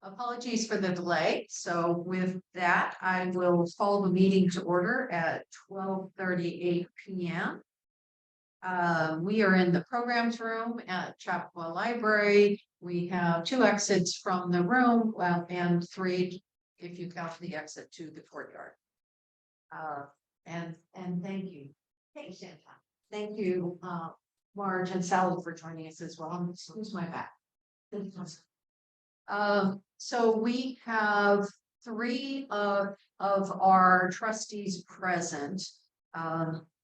Apologies for the delay. So with that, I will call the meeting to order at 12:38 p.m. We are in the programs room at Chappaqua Library. We have 2 exits from the room, well, and 3 if you count the exit to the courtyard. And thank you. Thanks, Santa. Thank you, Marge and Sally, for joining us as well. Excuse my back. So we have 3 of our trustees present.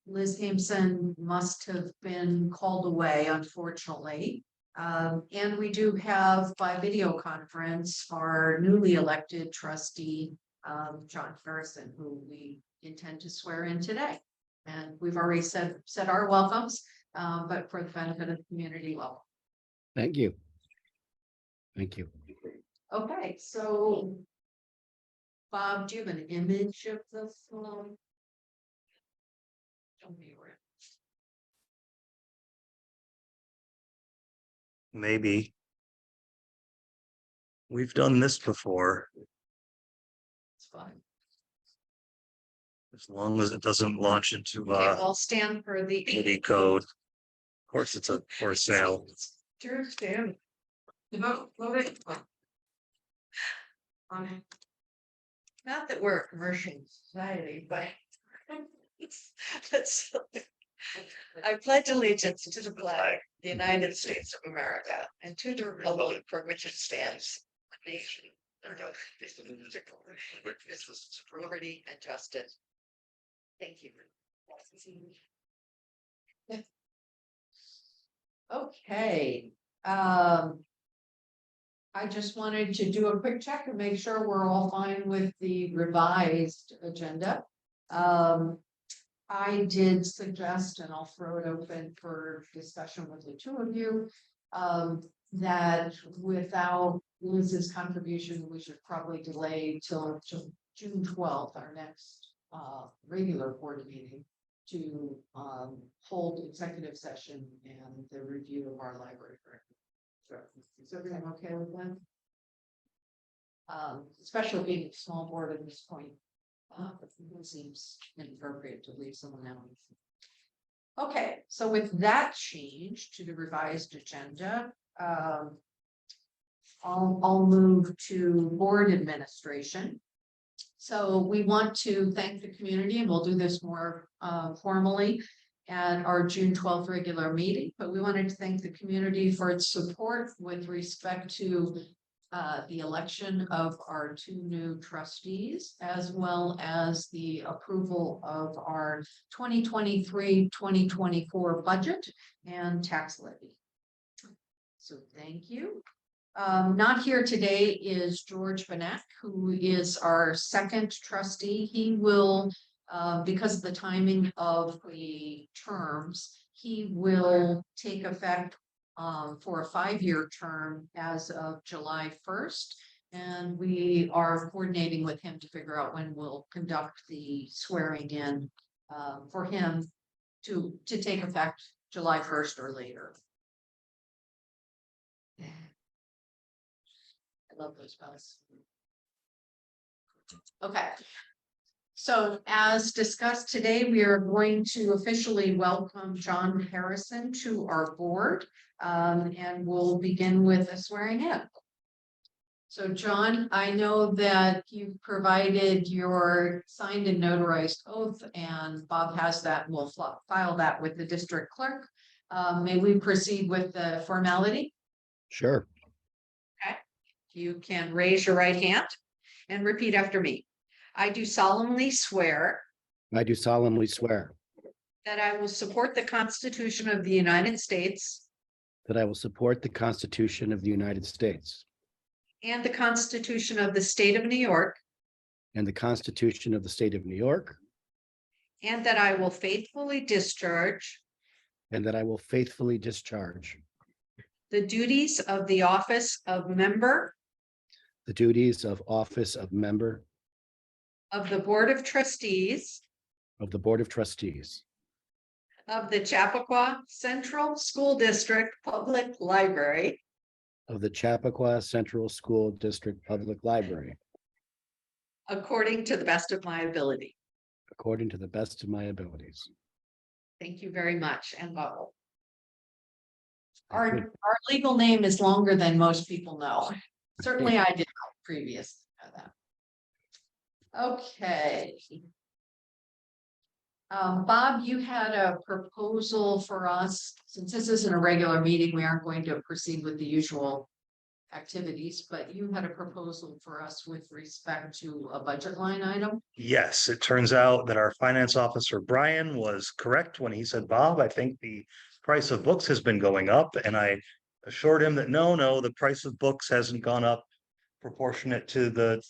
Liz Hameson must have been called away, unfortunately. And we do have by video conference our newly elected trustee, John Harrison, who we intend to swear in today. And we've already said our welcomes, but for the benefit of the community, welcome. Thank you. Thank you. Okay, so Bob, do you have an image of the film? Show me where. Maybe. We've done this before, It's fine. as long as it doesn't launch into Okay, I'll stand for the kitty code. Of course, it's a for sale. Sure, stand. Vote it. Not that we're a commercial society, but that's. I pledge allegiance to the flag, the United States of America, and to the republic for which it stands, one nation, under God, liberty and justice. Thank you. Okay. I just wanted to do a quick check and make sure we're all fine with the revised agenda. I did suggest, and I'll throw it open for discussion with the 2 of you, that without Liz's contribution, we should probably delay till June 12th, our next regular board meeting, to hold executive session and the review of our library record. Is everything okay with that? Especially being a small board at this point. It seems inappropriate to leave someone out. Okay, so with that change to the revised agenda, I'll move to board administration. So we want to thank the community, and we'll do this more formally at our June 12th regular meeting, but we wanted to thank the community for its support with respect to the election of our 2 new trustees, as well as the approval of our 2023-2024 budget and tax levy. So thank you. Not here today is George Benek, who is our 2nd trustee. He will, because of the timing of the terms, he will take effect for a 5-year term as of July 1st. And we are coordinating with him to figure out when we'll conduct the swearing in for him to take effect July 1st or later. I love those bells. Okay. So as discussed today, we are going to officially welcome John Harrison to our board, and we'll begin with a swearing in. So John, I know that you provided your signed and notarized oath, and Bob has that, and we'll file that with the district clerk. May we proceed with the formality? Sure. Okay. You can raise your right hand and repeat after me. I do solemnly swear I do solemnly swear that I will support the Constitution of the United States that I will support the Constitution of the United States and the Constitution of the State of New York, and the Constitution of the State of New York, and that I will faithfully discharge and that I will faithfully discharge the duties of the office of member the duties of office of member of the Board of Trustees of the Board of Trustees of the Chappaqua Central School District Public Library of the Chappaqua Central School District Public Library according to the best of my ability. according to the best of my abilities. Thank you very much, and Bubble. Thank you. Our legal name is longer than most people know. Certainly I did not previous to that. Okay. Bob, you had a proposal for us. Since this isn't a regular meeting, we aren't going to proceed with the usual activities, but you had a proposal for us with respect to a budget line item. Yes, it turns out that our finance officer, Brian, was correct when he said, Bob, I think the price of books has been going up. And I assured him that no, the price of books hasn't gone up proportionate to the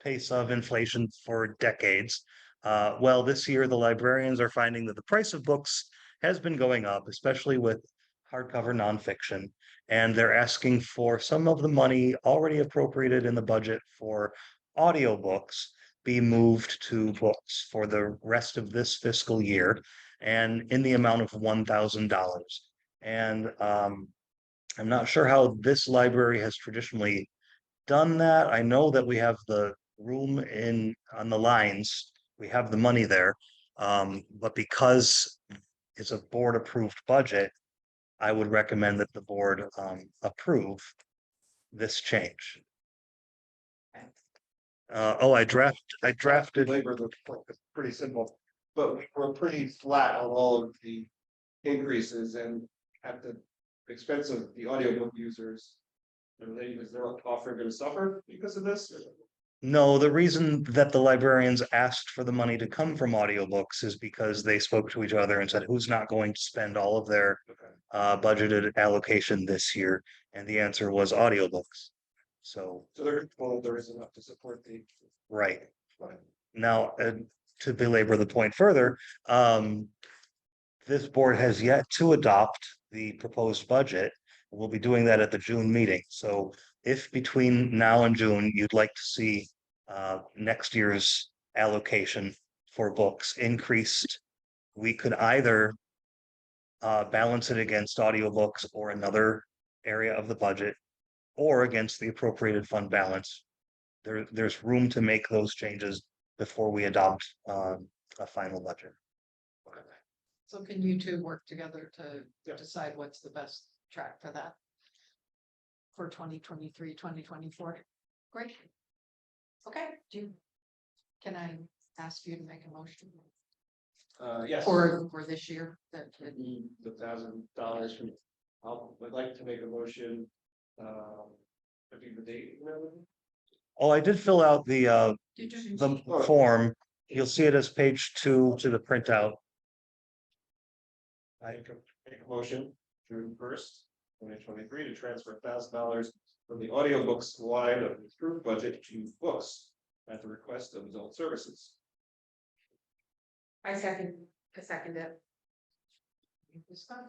pace of inflation for decades. Well, this year, the librarians are finding that the price of books has been going up, especially with hardcover nonfiction. And they're asking for some of the money already appropriated in the budget for audiobooks be moved to books for the rest of this fiscal year and in the amount of $1,000. And I'm not sure how this library has traditionally done that. I know that we have the room in on the lines, we have the money there. But because it's a board approved budget, I would recommend that the board approve this change. I drafted. Labor, the point is pretty simple, but we're pretty flat on all of the increases and at the expense of the audiobook users. Is their offering going to suffer because of this? No, the reason that the librarians asked for the money to come from audiobooks is because they spoke to each other and said, who's not going to spend all of their budgeted allocation this year? And the answer was audiobooks. So there is enough to support the. right. Now, to belabor the point further, this board has yet to adopt the proposed budget. We'll be doing that at the June meeting. So if between now and June, you'd like to see next year's allocation for books increased, we could either balance it against audiobooks or another area of the budget, or against the appropriated fund balance. There's room to make those changes before we adopt a final budget. So can you two work together to decide what's the best track for that? For 2023, 2024? Great. Okay, can I ask you to make a motion Yes. for this year? The $1,000 from, I'd like to make a motion. I think the date. Oh, I did fill out the Did you? form. You'll see it as page 2 to the printout. I make a motion June 1st, 2023 to transfer $1,000 from the audiobooks line of the approved budget to books at the request of adult services. I second it. Discussion,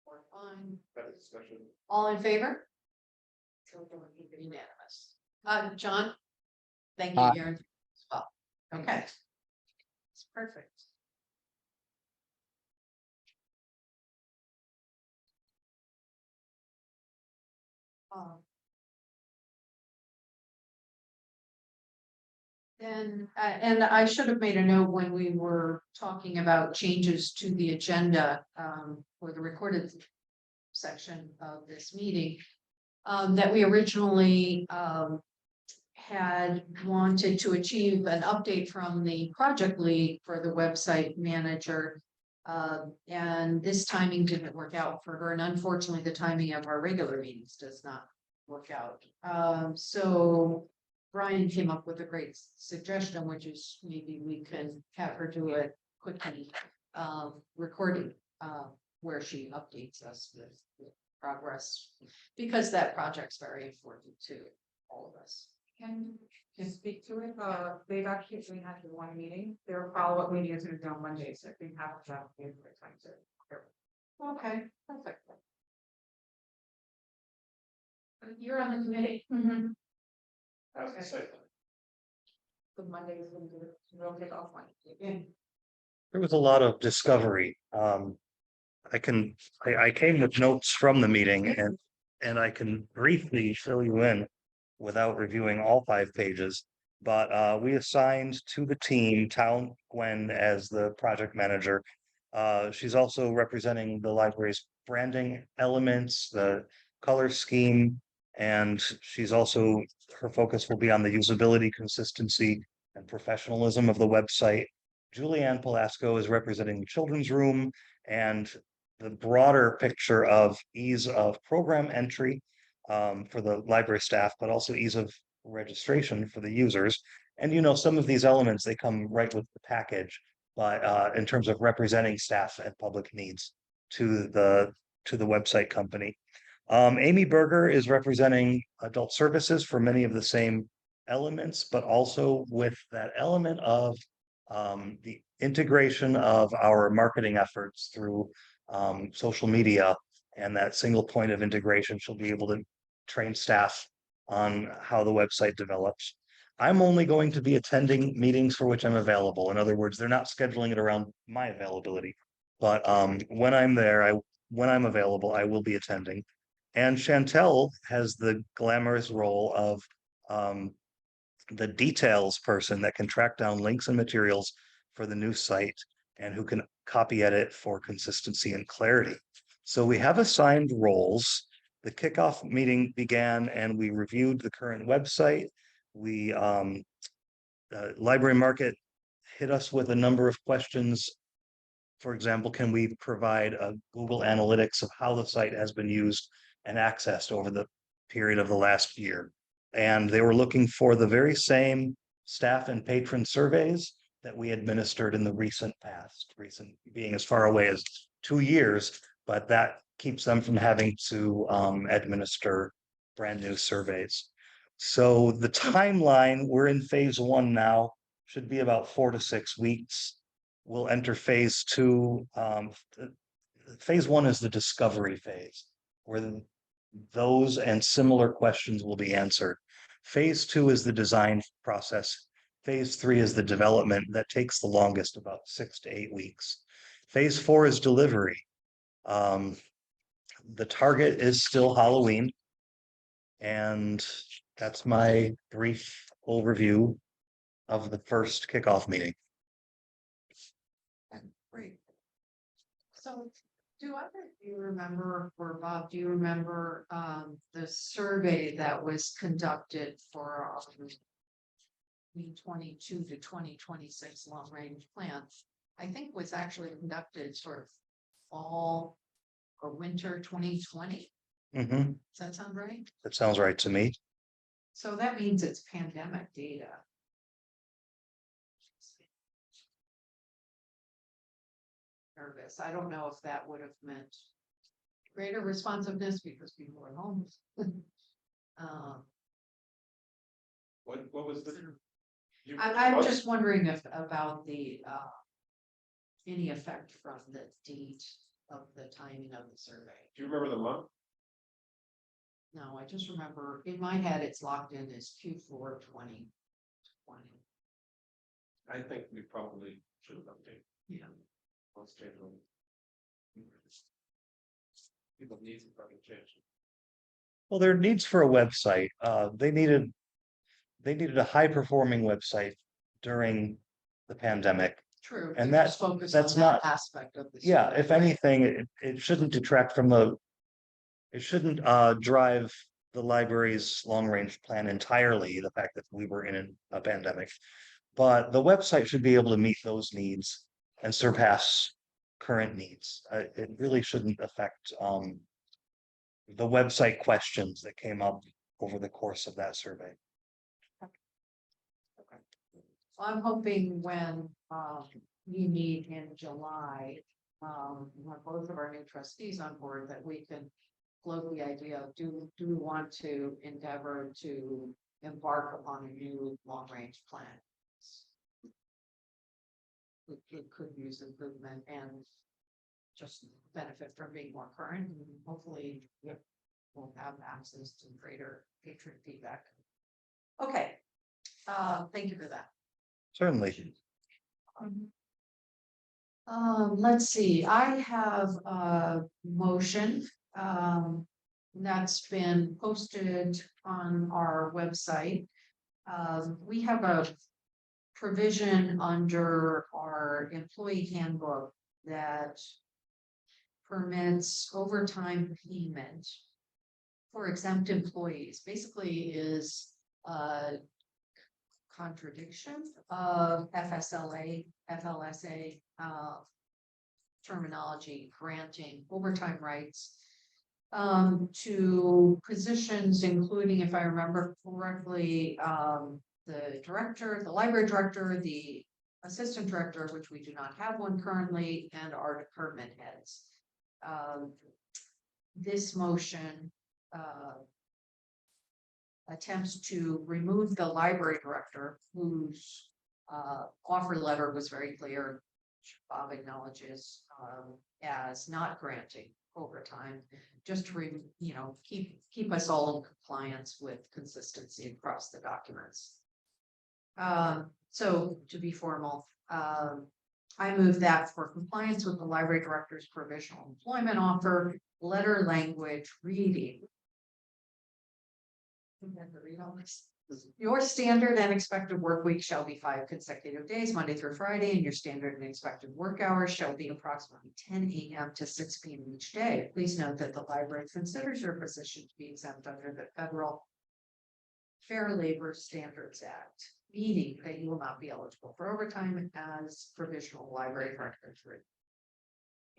or fine. That is discussion. All in favor? Unanimous. John? Thank you, Aye. Aaron, as well. Okay. It's perfect. Then, and I should have made a note when we were talking about changes to the agenda for the recorded section of this meeting, that we originally had wanted to achieve an update from the project lead for the website manager. And this timing didn't work out for her. And unfortunately, the timing of our regular meetings does not work out. So Brian came up with a great suggestion, which is maybe we can have her do a quickie recording where she updates us with progress, because that project's very important to all of us. Can speak to it. They've actually only had one meeting. Their follow-up meeting is going to be on Monday, so I think half of that will be a great time to. Okay, perfect. You're on the committee. How's the site? The Monday is going to be real kick off one. There was a lot of discovery. I came with notes from the meeting, and and I can briefly fill you in without reviewing all 5 pages. But we assigned to the team Town Gwen as the project manager. She's also representing the library's branding elements, the color scheme, and she's also, her focus will be on the usability, consistency, and professionalism of the website. Julianne Palasco is representing the children's room and the broader picture of ease of program entry for the library staff, but also ease of registration for the users. And some of these elements, they come right with the package, but in terms of representing staff and public needs to the website company. Amy Berger is representing adult services for many of the same elements, but also with that element of the integration of our marketing efforts through social media, and that single point of integration. She'll be able to train staff on how the website develops. I'm only going to be attending meetings for which I'm available. In other words, they're not scheduling it around my availability. But when I'm there, when I'm available, I will be attending. And Chantel has the glamorous role of the details person that can track down links and materials for the new site and who can copy edit for consistency and clarity. So we have assigned roles. The kickoff meeting began and we reviewed the current website. We Library Market hit us with a number of questions. For example, can we provide a Google Analytics of how the site has been used and accessed over the period of the last year? And they were looking for the very same staff and patron surveys that we administered in the recent past, recent being as far away as 2 years, but that keeps them from having to administer brand new surveys. So the timeline, we're in phase 1 now, should be about 4 to 6 weeks. We'll enter phase 2. Phase 1 is the discovery phase, where those and similar questions will be answered. Phase 2 is the design process. Phase 3 is the development that takes the longest, about 6 to 8 weeks. Phase 4 is delivery. The target is still Halloween. And that's my brief overview of the first kickoff meeting. Great. So do either of you remember, or Bob, do you remember the survey that was conducted for 2022 to 2026 long range plan? I think was actually conducted sort of fall or winter 2020. Mm-hmm. Does that sound right? That sounds right to me. So that means it's pandemic data. Nervous. I don't know if that would have meant greater responsiveness because people are home. What was the? I'm just wondering if about the any effect from the date of the timing of the survey. Do you remember the month? No, I just remember in my head it's locked in as Q4 2020. I think we probably should have updated. Yeah. Let's change them. People needs to probably change. Well, their needs for a website, they needed a high performing website during the pandemic. True. And we just focus that's on that not- aspect of the Yeah, survey. if anything, it shouldn't detract from it shouldn't drive the library's long range plan entirely, the fact that we were in a pandemic. But the website should be able to meet those needs and surpass current needs. It really shouldn't affect the website questions that came up over the course of that survey. Well, I'm hoping when we meet in July, when both of our new trustees on board, that we can float the idea of do we want to endeavor to embark upon a new long range plan? It could use improvement and just benefit from being more current, and hopefully we'll have access to greater patron feedback. Okay, thank you for that. Certainly. Let's see, I have a motion That's been posted on our website. We have a provision under our employee handbook that permits overtime payment for exempt employees. Basically is a contradiction of FSLA, FLSA terminology granting overtime rights to positions, including, if I remember correctly, the director, the library director, the assistant director, which we do not have one currently, and our department heads. This motion attempts to remove the library director, whose offer letter was very clear, which Bob acknowledges as not granting overtime, just to keep us all in compliance with consistency across the documents. So to be formal, I move that for compliance with the library director's provisional employment offer, letter language reading. I have to read all this. Your standard and expected work week shall be 5 consecutive days, Monday through Friday, and your standard and expected work hours shall be approximately 10 a.m. to 6 p.m. each day. Please note that the library considers your position to be exempt under the federal Fair Labor Standards Act, meaning that you will not be eligible for overtime as provisional library directors.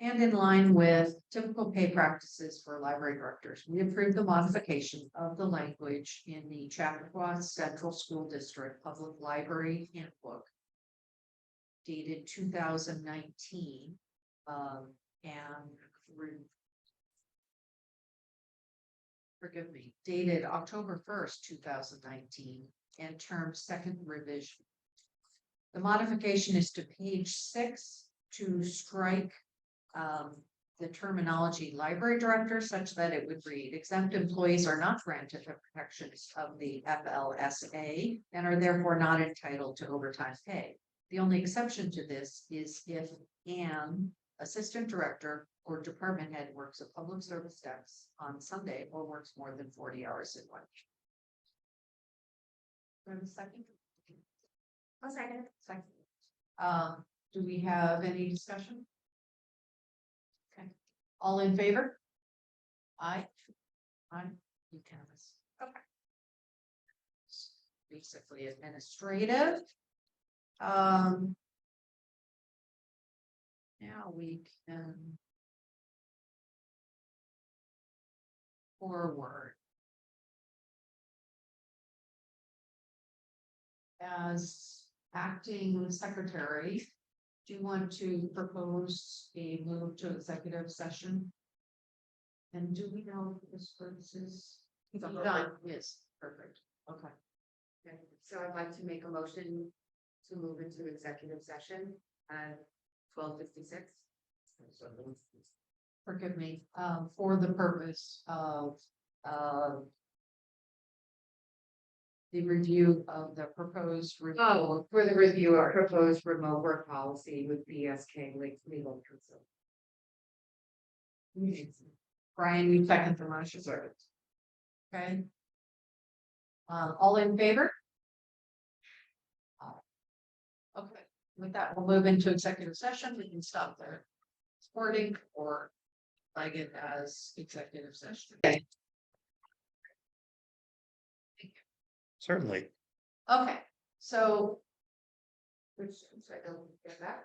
And in line with typical pay practices for library directors, we approve the modification of the language in the Chappaqua Central School District Public Library Handbook dated 2019 forgive me, dated October 1st, 2019, and term second revision. The modification is to page 6 to strike the terminology library director such that it would read exempt employees are not granted the protections of the FLSA and are therefore not entitled to overtime pay. The only exception to this is if an assistant director or department head works a public service desk on Sunday or works more than 40 hours in one. Second. I'll second. Second. Do we have any discussion? Okay. All in favor? Aye. Aye. Unanimous. Okay. Basically administrative. Now we can forward. As acting secretary, do you want to propose a move to executive session? And do we know if this purposes? Done. Yes, perfect. Okay. Okay, so I'd like to make a motion to move into executive session at 12:56. Forgive me, for the purpose of the review of the proposed. Oh, for the review of proposed remote work policy with BSK legal counsel. Brian, you second the motion. Okay. All in favor? Okay, with that, we'll move into executive session. We can stop there. Sporting or flag it as executive session. Okay. Certainly. Okay, so, Which, so I don't get that.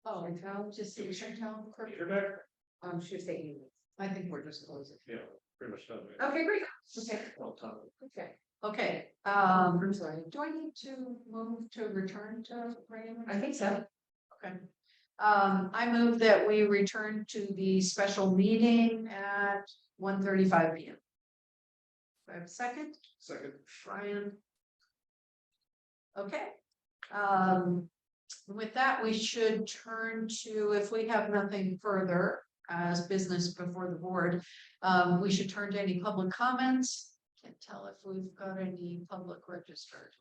oh, Chantel, just see Chantel. You're back? she was taking. I think we're just closing. Yeah, pretty much done. right? Okay, great. Okay, Well done. Okay. okay, I'm sorry. do I need to move to return to Raymond? I think so. Okay. I move that we return to the special meeting at 1:35 p.m. Do I have a second? Second. Brian. Okay. With that, we should turn to, if we have nothing further as business before the board, we should turn to any public comments. Can't tell if we've got any public registered.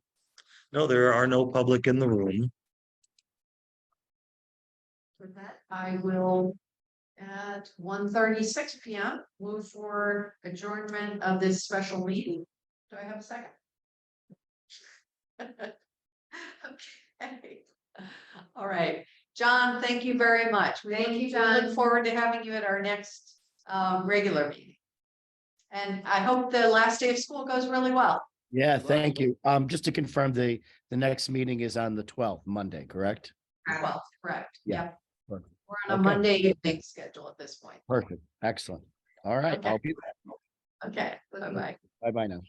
No, there are no public in the room. For that, I will at 1:36 PM. Move for adjournment of this special meeting. Do I have a second? Okay. All right. John, thank you very much. Thank you, We John. look forward to having you at our next regular meeting. And I hope the last day of school goes really well. Yeah, thank you. Just to confirm, the next meeting is on the 12th, Monday, correct? Well, correct. Yeah. Yep. Perfect. We're on a Okay. Monday evening schedule at this point. Perfect. Excellent. All right. Okay. I'll be, Okay, bye-bye. bye-bye now.